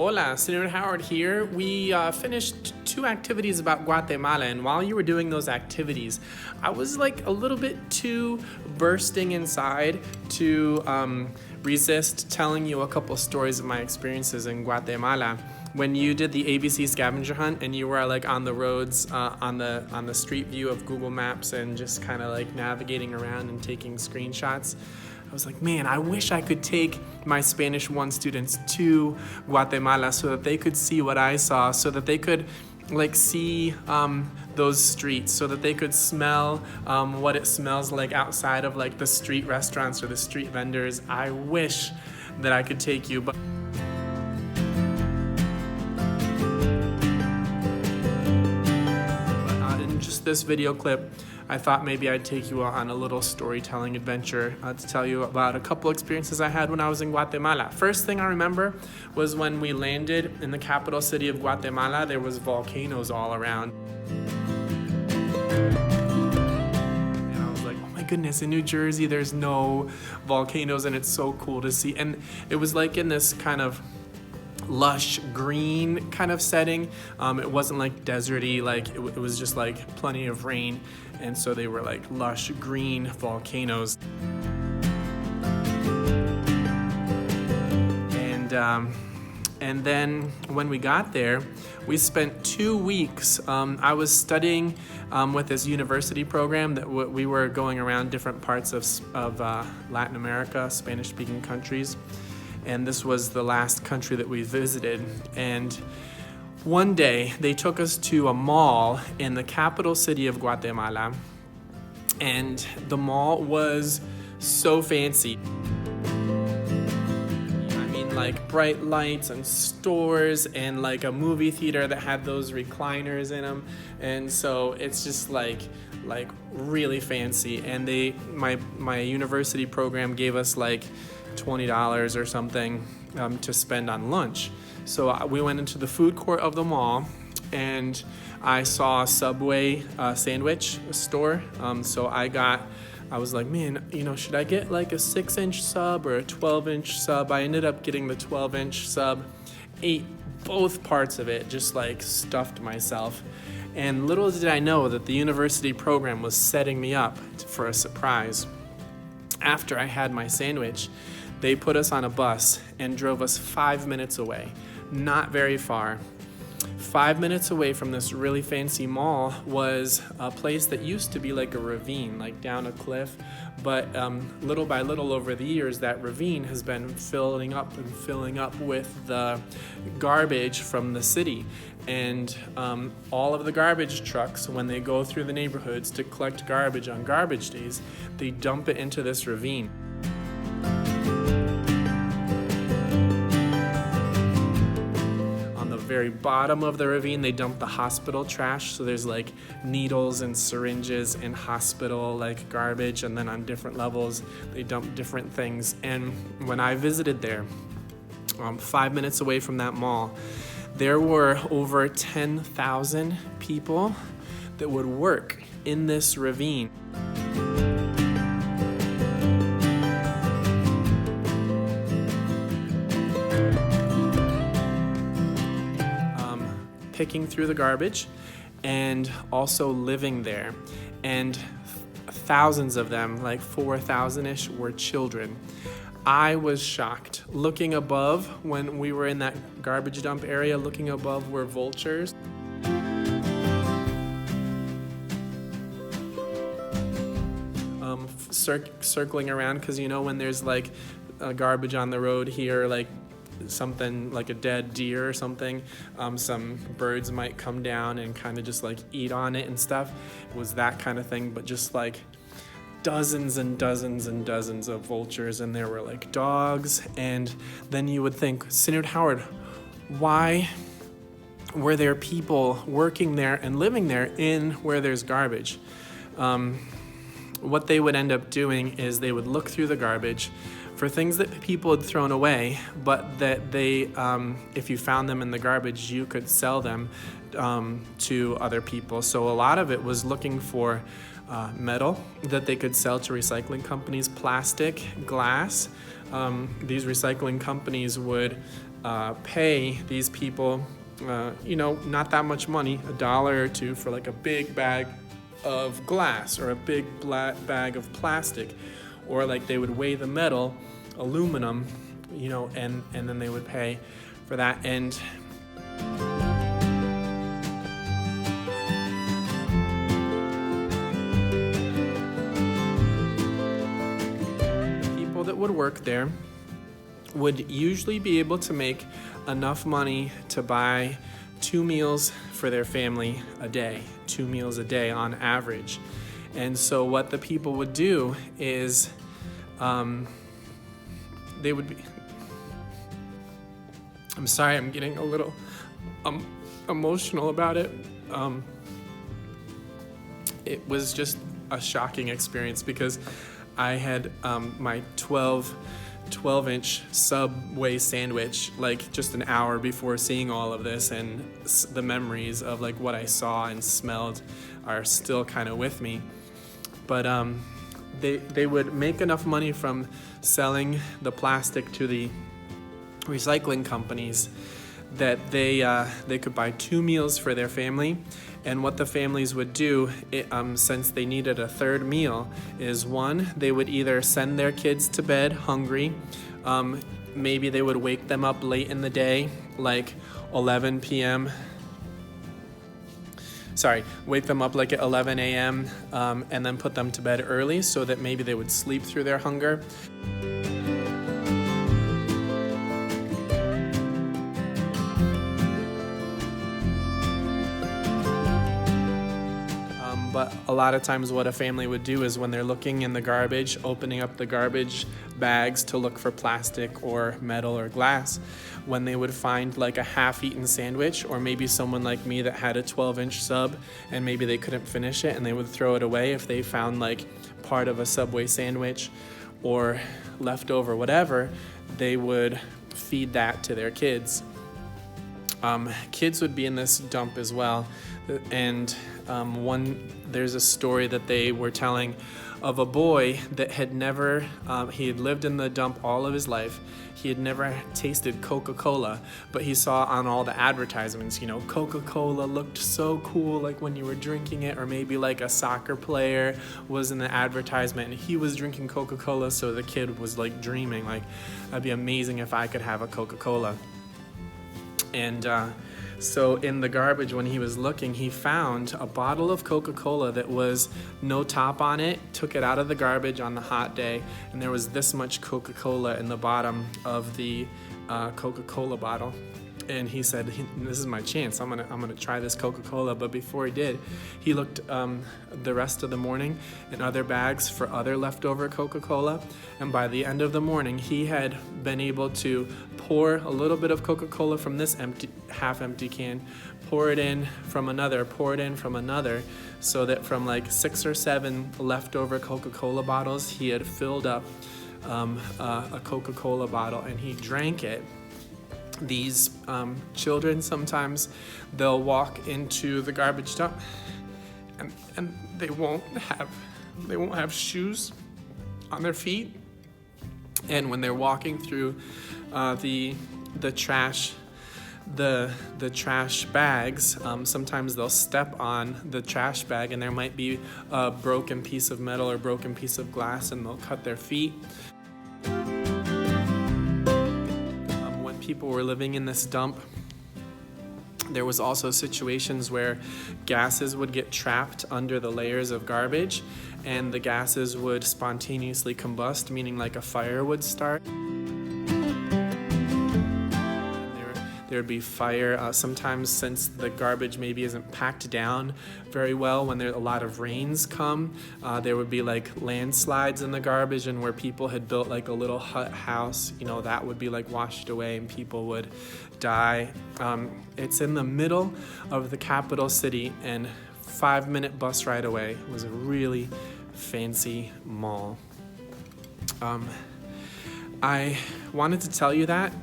Hola, Senator Howard here. We finished 2 activities about Guatemala, and while you were doing those activities, I was like a little bit too bursting inside to resist telling you a couple stories of my experiences in Guatemala. When you did the ABC scavenger hunt and you were like on the roads on the street view of Google Maps and just kind of like navigating around and taking screenshots, I was like, man, I wish I could take my Spanish 1 students to Guatemala so that they could see what I saw, so that they could like see those streets, so that they could smell what it smells like outside of like the street restaurants or the street vendors. I wish that I could take you, but in just this video clip, I thought maybe I'd take you on a little storytelling adventure to tell you about a couple experiences I had when I was in Guatemala. First thing I remember was when we landed in the capital city of Guatemala, there was volcanoes all around. And I was like, oh my goodness, in New Jersey there's no volcanoes and it's so cool to see. And it was like in this kind of lush green kind of setting. It wasn't like deserty, like it was just like plenty of rain, and so they were like lush green volcanoes. And then when we got there, we spent 2 weeks. I was studying with this university program that we were going around different parts of Latin America, Spanish-speaking countries. And this was the last country that we visited. And one day they took us to a mall in the capital city of Guatemala, and the mall was so fancy. I mean, like bright lights and stores and like a movie theater that had those recliners in them. And so it's just like really fancy. And my university program gave us like $20 or something to spend on lunch. So we went into the food court of the mall, and I saw a Subway sandwich store. So I was like, man, should I get like a 6-inch sub or a 12-inch sub? I ended up getting the 12-inch sub, ate both parts of it, just like stuffed myself. And little did I know that the university program was setting me up for a surprise. After I had my sandwich, they put us on a bus and drove us 5 minutes away, not very far. 5 minutes away from this really fancy mall was a place that used to be like a ravine, like down a cliff, but little by little over the years, that ravine has been filling up with the garbage from the city. And all of the garbage trucks, when they go through the neighborhoods to collect garbage on garbage days, they dump it into this ravine. Very bottom of the ravine, they dump the hospital trash. So there's like needles and syringes and hospital like garbage, and then on different levels they dump different things. And when I visited there, 5 minutes away from that mall, there were over 10,000 people that would work in this ravine. Picking through the garbage and also living there. And thousands of them, like 4,000-ish, were children. I was shocked. Looking above, when we were in that garbage dump area, looking above were vultures. Circling around, because when there's like garbage on the road here, like something like a dead deer or something, some birds might come down and kind of just like eat on it and stuff. It was that kind of thing, but just like dozens and dozens and dozens of vultures, and there were like dogs. And then you would think, Senator Howard, why were there people working there and living there in where there's garbage? What they would end up doing is they would look through the garbage for things that people had thrown away, but that they, if you found them in the garbage, you could sell them to other people. So a lot of it was looking for metal that they could sell to recycling companies, plastic, glass. These recycling companies would pay these people, not that much money, $1 or $2 for like a big bag of glass or a big bag of plastic, or like they would weigh the metal, aluminum, and then they would pay for that. And people that would work there would usually be able to make enough money to buy 2 meals for their family a day, 2 meals a day on average. And so what the people would do is they would be, I'm sorry, I'm getting a little emotional about it. It was just a shocking experience because I had my 12-inch Subway sandwich like just an hour before seeing all of this, and the memories of like what I saw and smelled are still kind of with me. But they would make enough money from selling the plastic to the recycling companies that they could buy 2 meals for their family. And what the families would do, since they needed a third meal, is one, they would either send their kids to bed hungry. Maybe they would wake them up late in the day, like 11 p.m. Wake them up like at 11 a.m. And then put them to bed early so that maybe they would sleep through their hunger. But a lot of times what a family would do is when they're looking in the garbage, opening up the garbage bags to look for plastic or metal or glass, when they would find like a half-eaten sandwich, or maybe someone like me that had a 12-inch sub and maybe they couldn't finish it and they would throw it away if they found like part of a Subway sandwich or leftover whatever, they would feed that to their kids. Kids would be in this dump as well. And there's a story that they were telling of a boy that had never, he had lived in the dump all of his life. He had never tasted Coca-Cola, but he saw on all the advertisements, Coca-Cola looked so cool, like when you were drinking it, or maybe like a soccer player was in the advertisement and he was drinking Coca-Cola, so the kid was like dreaming, like, that'd be amazing if I could have a Coca-Cola. And so in the garbage, when he was looking, he found a bottle of Coca-Cola that was no top on it, took it out of the garbage on the hot day, and there was this much Coca-Cola in the bottom of the Coca-Cola bottle. And he said, this is my chance, I'm gonna try this Coca-Cola. But before he did, he looked the rest of the morning in other bags for other leftover Coca-Cola. And by the end of the morning, he had been able to pour a little bit of Coca-Cola from this half-empty can, pour it in from another, so that from like 6 or 7 leftover Coca-Cola bottles, he had filled up a Coca-Cola bottle, and he drank it. These children, sometimes they'll walk into the garbage dump and they won't have shoes on their feet, and when they're walking through the trash bags, sometimes they'll step on the trash bag and there might be a broken piece of metal or broken piece of glass, and they'll cut their feet. People were living in this dump, there was also situations where gases would get trapped under the layers of garbage, and the gases would spontaneously combust, meaning like a fire would start. There would be fire. Sometimes, since the garbage maybe isn't packed down very well, when a lot of rains come, there would be like landslides in the garbage, and where people had built like a little hut house, that would be like washed away and people would die. It's in the middle of the capital city, and 5-minute bus ride away was a really fancy mall. I wanted to tell you that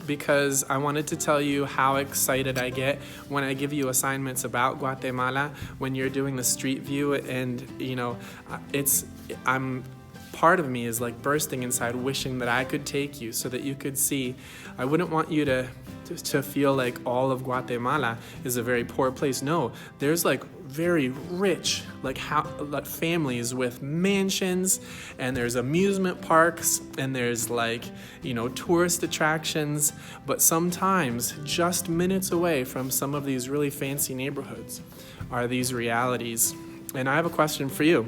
because I wanted to tell you how excited I get when I give you assignments about Guatemala, when you're doing the street view, and I'm part of me is like bursting inside, wishing that I could take you so that you could see. I wouldn't want you to feel like all of Guatemala is a very poor place. No, there's like very rich like families with mansions, and there's amusement parks, and there's like, you know, tourist attractions. But sometimes just minutes away from some of these really fancy neighborhoods are these realities. And I have a question for you.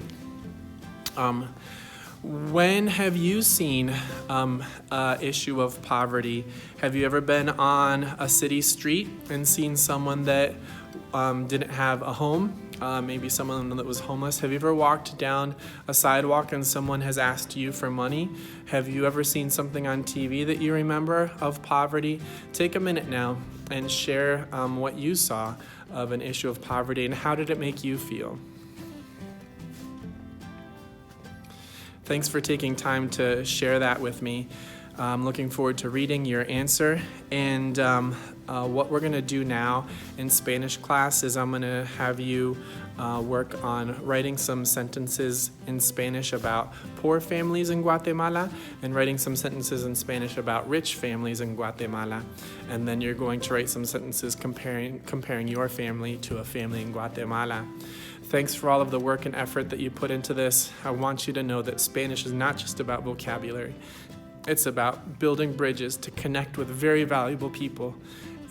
When have you seen an issue of poverty? Have you ever been on a city street and seen someone that didn't have a home? Maybe someone that was homeless. Have you ever walked down a sidewalk and someone has asked you for money? Have you ever seen something on TV that you remember of poverty? Take a minute now and share what you saw of an issue of poverty, and how did it make you feel? Thanks for taking time to share that with me. I'm looking forward to reading your answer. And what we're going to do now in Spanish class is I'm going to have you work on writing some sentences in Spanish about poor families in Guatemala, and writing some sentences in Spanish about rich families in Guatemala. And then you're going to write some sentences comparing your family to a family in Guatemala. Thanks for all of the work and effort that you put into this. I want you to know that Spanish is not just about vocabulary. It's about building bridges to connect with very valuable people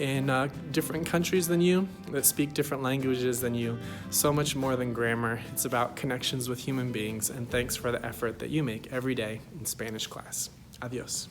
in different countries than you, that speak different languages than you. So much more than grammar. It's about connections with human beings, and thanks for the effort that you make every day in Spanish class. Adios.